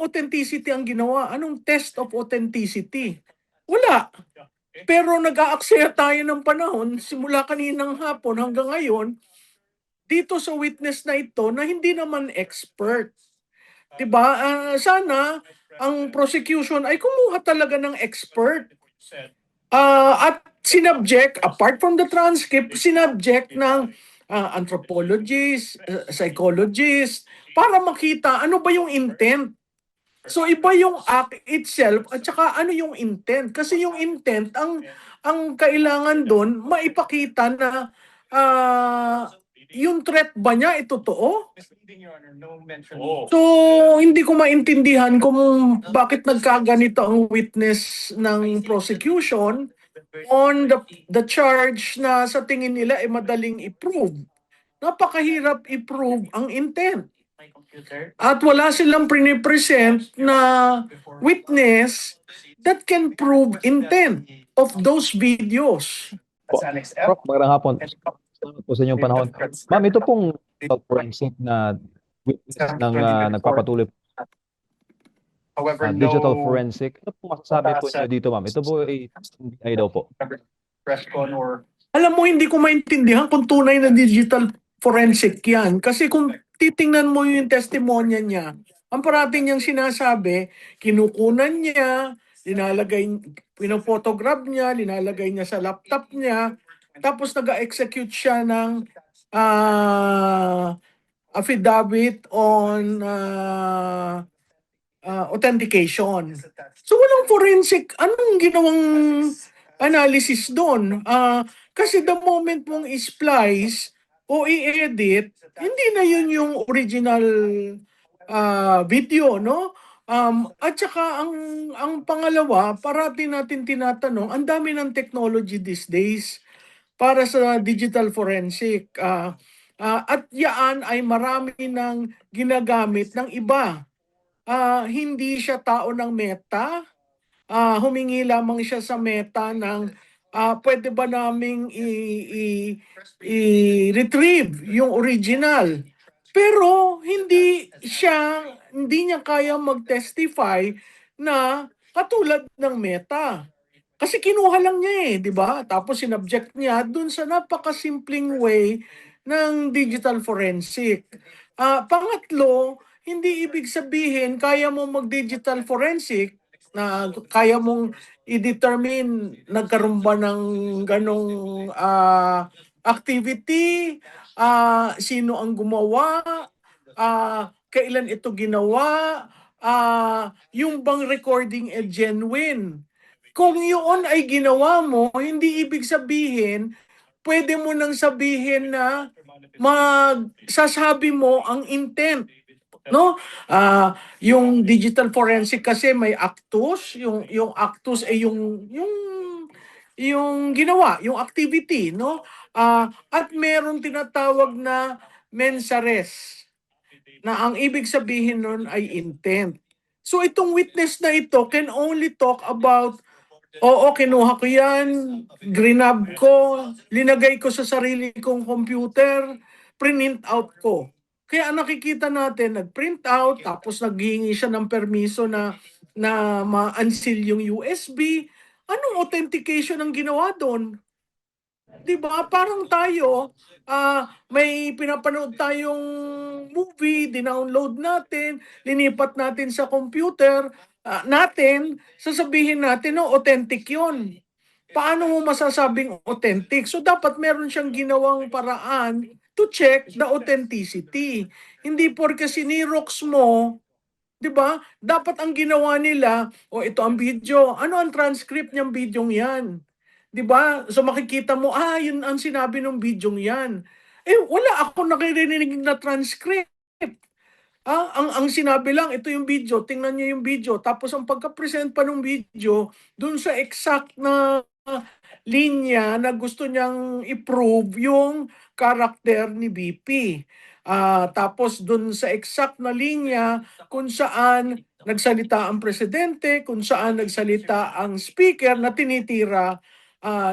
anong authenticity ang ginawa? Anong test of authenticity? Wala. Pero nag-aaksaya tayo ng panahon simula kaninang hapon hanggang ngayon dito sa witness na ito na hindi naman expert. Diba? Sana ang prosecution ay kumuha talaga ng expert. At sinubject, apart from the transcript, sinubject ng anthropologist, psychologist, para makita ano ba yung intent. So iba yung act itself at saka ano yung intent. Kasi yung intent, ang kailangan doon, maipakita na yung threat ba niya ay totoo? So, hindi ko maintindihan kung bakit nagkaganito ang witness ng prosecution on the charge na sa tingin nila ay madaling i-prove. Napakahirap i-prove ang intent. At wala silang present na witness that can prove intent of those videos. Prof, magandang hapon. Salamat po sa inyong panahon. Ma'am, ito pong forensic na witness ng nagpapatuloy digital forensic. Ano po masasabi po niyo dito, ma'am? Ito po ay daw po. Alam mo, hindi ko maintindihan kung tunay na digital forensic yan. Kasi kung titingnan mo yung testimonya niya, ang parating niyang sinasabi, kinukunan niya, pinophotograph niya, linalagay niya sa laptop niya, tapos nag-execute siya ng affidavit on authentication. So walang forensic, anong ginawang analysis doon? Kasi the moment mong i-splice o i-edit, hindi na yun yung original video, no? At saka ang pangalawa, parati natin tinatanong, ang dami ng technology these days para sa digital forensic. At yaan ay marami ng ginagamit ng iba. Hindi siya tao ng Meta. Humingi lamang siya sa Meta ng pwede ba naming i-retrieve yung original. Pero hindi niya kaya mag-testify na katulad ng Meta. Kasi kinuha lang niya di ba? Tapos sinubject niya dun sa napakasimpleng way ng digital forensic. Pangatlo, hindi ibig sabihin kaya mo mag-digital forensic na kaya mong i-determine nagkaroon ba ng ganong activity, sino ang gumawa, kailan ito ginawa, yung bang recording ay genuine. Kung yun ay ginawa mo, hindi ibig sabihin, pwede mo nang sabihin na magsasabi mo ang intent. No? Yung digital forensic kasi may actus, yung actus ay yung ginawa, yung activity, no? At meron tinatawag na mensa res, na ang ibig sabihin nun ay intent. So itong witness na ito can only talk about, oo, kinuha ko yan, grinab ko, linagay ko sa sarili kong computer, print out ko. Kaya nakikita natin, nag-print out, tapos naghihingi siya ng permiso na ma-unseal yung USB. Anong authentication ang ginawa doon? Diba? Parang tayo, may pinapanood tayong movie, dinownload natin, linipat natin sa computer natin, sasabihin natin, no, authentic yun. Paano mo masasabing authentic? So dapat meron siyang ginawang paraan to check the authenticity. Hindi porke sinirox mo, 'di ba? Dapat ang ginawa nila, ito ang video. Ano ang transcript niyang bidyong 'yan? 'Di ba? So makikita mo, yun ang sinabi ng bidyong 'yan. Wala ako naririnig na transcript. Ang sinabi lang, ito yung video, tingnan niyo yung video. Tapos ang pagka-present pa ng video, dun sa exact na linya na gusto niyang i-prove yung karakter ni BP. Tapos dun sa exact na linya kung saan nagsalita ang presidente, kung saan nagsalita ang speaker na tinitira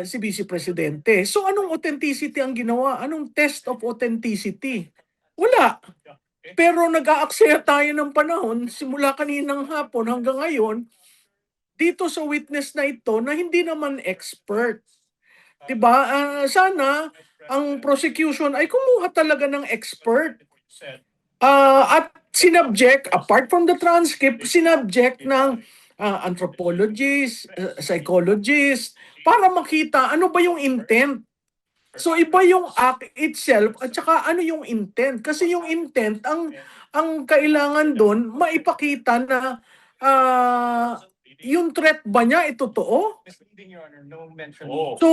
si Vice Presidente. So anong authenticity ang ginawa? Anong test of authenticity? Wala. Pero nag-aaksaya tayo ng panahon simula kaninang hapon hanggang ngayon dito sa witness na ito na hindi naman expert. 'Di ba? Sana ang prosecution ay kumuha talaga ng expert. At sinubject, apart from the transcript, sinubject ng anthropologist, psychologist, para makita ano ba yung intent. So iba yung act itself at saka ano yung intent. Kasi yung intent, ang kailangan doon, maipakita na yung threat ba niya ay totoo? So,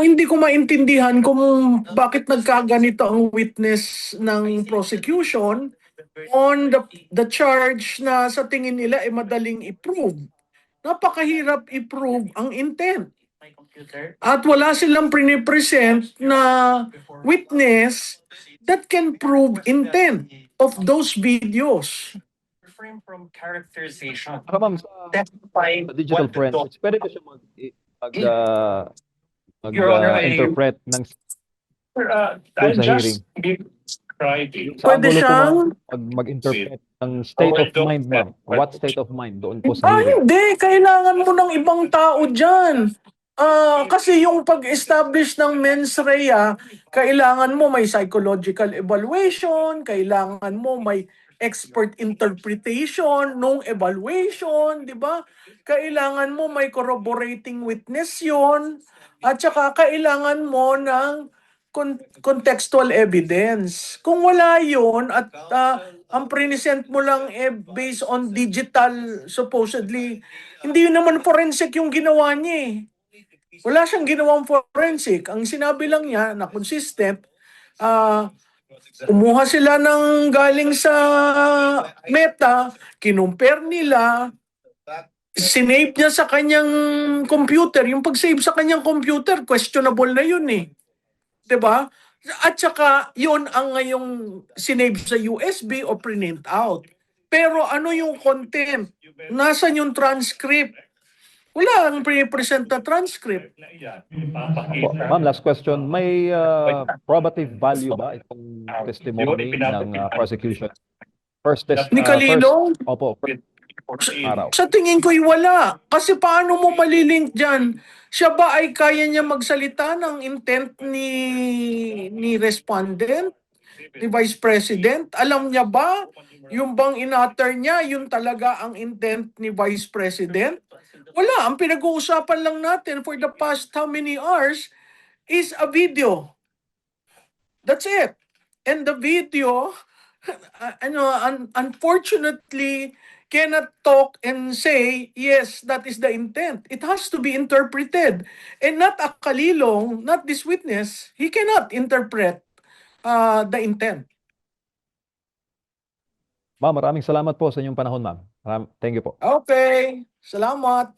hindi ko maintindihan kung bakit nagkaganito ang witness ng prosecution on the charge na sa tingin nila ay madaling i-prove. Napakahirap i-prove ang intent. At wala silang present na witness that can prove intent of those videos. Refrain from characterization. Ma'am, sa Testifying digital what the forensics, pwede ba siya Your Honor, interpret ng I'll sa just hearing. be describing. Sa Pwede angulo po, siyang... ma'am, mag-interpret ng state of mind, ma'am. What state of mind doon po sa hearing? Hindi. Kailangan mo ng ibang tao dyan. Kasi yung pag-establish ng mens rea, kailangan mo may psychological evaluation, kailangan mo may expert interpretation nung evaluation, di ba? Kailangan mo may corroborating witness yon, at saka kailangan mo ng contextual evidence. Kung wala yon at ang present mo lang based on digital, supposedly, hindi yun naman forensic yung ginawa niya eh. Wala siyang ginawang forensic. Ang sinabi lang niya na consistent, kumuha sila ng galing sa Meta, kinumpare nila, sinave niya sa kanyang computer. Yung pag-save sa kanyang computer, questionable na yun eh. 'Di ba? At saka, yun ang ngayong sinave sa USB o print out. Pero ano yung content? Nasaan yung transcript? Wala ang pre-present na transcript. Ma'am, last question. May probative value ba itong testimony ng prosecution? Ni Calino? Opo, araw. Sa tingin ko'y wala. Kasi paano mo malilink dyan? Siya ba ay kaya niya magsalita ng intent ni respondent? Ni Vice President? Alam niya ba? Yung bang in-utter niya, yun talaga ang intent ni Vice President? Wala. Ang pinag-uusapan lang natin for the past how many hours is a video. That's it. And the video, unfortunately, cannot talk and say, yes, that is the intent. It has to be interpreted. And not a Kalilong, not this witness, he cannot interpret the intent. Ma'am, maraming salamat po sa inyong panahon, ma'am. Thank you po. Okay. Salamat.